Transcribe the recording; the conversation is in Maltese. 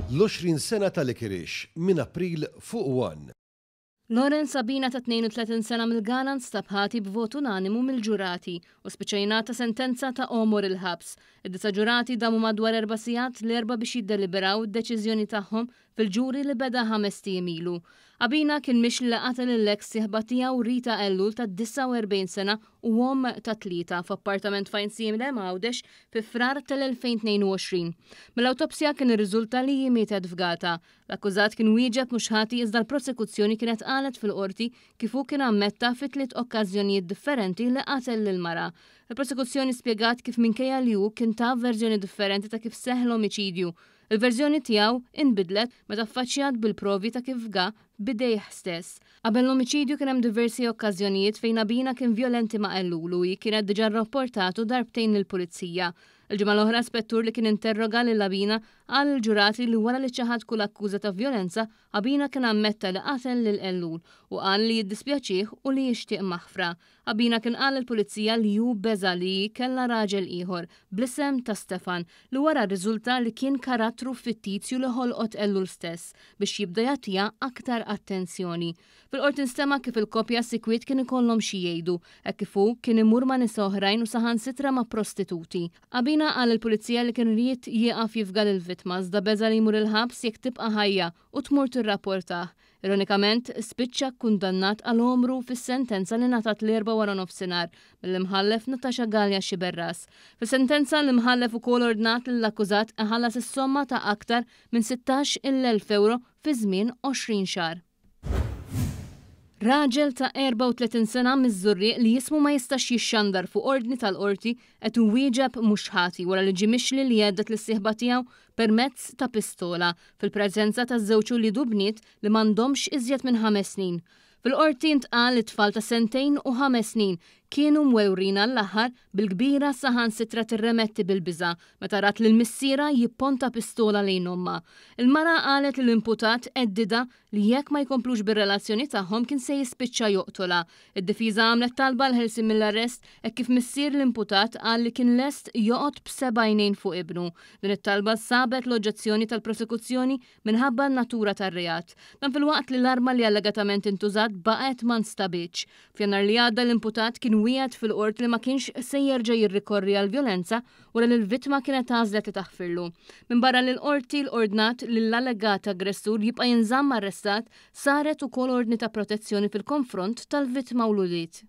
l-20 sena tal-Ikirix minn April fuq 1. Lauren Sabina ta' 32 sena mill-Ghana nstabħati b'vot unanimu mill-ġurati u spiċċajnata sentenza ta' omor il-ħabs. Id-disa ġurati damu madwar 4 sigħat l-erba biex jiddeliberaw id-deċiżjoni tagħhom fil-ġuri li beda 5 tim ilu. Abina kien mix li qatel l-eks sieħba tiegħu Rita Ellul ta' 49 sena u għom ta' 3 f'appartament fejn simile Mawdex fi frar tal-2022. Mill-awtopsja kien irriżulta li mietet f'Gata. L-akkużat kien wieġeb mhux ħati iżda l-prosekuzzjoni kienet qalet fil-qorti kif hu kien ammetta fi 3 okkażjonijiet differenti li qatel lil-mara. Il-prosekuzzjoni spjegat kif minkejja li hu kien ta' verżjoni differenti ta' kif seħħ l-omiċidju. Il-verżjoni tiegħu inbidlet meta affaċċjat bil-provi ta' kif ga bidejh stess. Qabel l-omiċidju kien hemm diversi okkażjonijiet fejn Abina kien vjolenti ma' Ellul u kienet diġà rrapportatu darbtejn lill-pulizija. Il-ġimgħa l-oħra spettur li kien interroga lil Abina qal il-ġurati li wara li ċaħad kull akkuża ta' vjolenza, Abina kien ammetta li qatel lil Ellul u qal li jiddispjaċih u li jixtieq maħfra. Abina kien qal il-pulizija li hu beża li kellha raġel ieħor bl-isem ta' Stefan li wara rriżulta li kien karattru fittizju li ħolqot Ellul stess biex jibda jagħtiha aktar attenzjoni. Fil-qorti nstema' kif il-koppja sikwiet kien ikollhom xi jgħidu, hekk kif hu kien imur ma' nies oħrajn u saħansitra ma' prostituti. Abina qal il-pulizija li kien ried jieqaf jifgal il-vittma iżda beża li jmur il-ħabs jekk tibqa' ħajja u tmur tirrapportah. Ironikament, spiċċa kundannat għal omru fis-sentenza li ngħatat l-4 wara nofsinhar mill-imħallef Natasha Galja Xiberras. Fis-sentenza l-imħallef ukoll ordnat lill-akkużat iħallas is-somma ta' aktar minn 16,000 euro fi żmien 20 xahar. Raġel ta' 34 sena miż-Żurrieq li jismu ma jistax jixxandar fuq ordni tal-qorti qed iwieġeb mhux ħati wara li ġie mixli li għeddet lis-sieħba tiegħu permezz ta' pistola fil-preżenza taż-żewġ uliedu bniet li m'għandhomx iżjed minn 5 snin. Fil-qorti ntqal li tfal ta' 2 u 5 snin kienu mwewrina l-aħħar bil-kbira saħansitra tirremetti bil-biża' meta rat li l-missiera jipponta pistola lejn omma. Il-mara qalet li l-imputat għeddida li jekk ma jkomplux bir-relazzjoni tagħhom kien se jispiċċa joqtolha. Id-difiża għamlet talba l-ħelsi mill-arrest hekk kif missier l-imputat qal li kien lest joqgħod b'7 fuq ibnu. Din it-talba sabet l-oġġezzjoni tal-prosekuzzjoni minħabba n-natura tar-reat. Dan fil-waqt li l-arma li allegatament intużat baqgħet ma nstabitx. F'jannar li għadda l-imputat kien wieħed fil-qort li ma kienx se jerġa' jirrikorri għal vjolenza wara li l-vittma kienet għażlet li taħfirlu. Minn barra li l-qorti l-ordnat li l-allegat aggressur jibqa' jinżamm arrestat saret ukoll ordni ta' protezzjoni fil-konfront tal-vittma u l-ulied.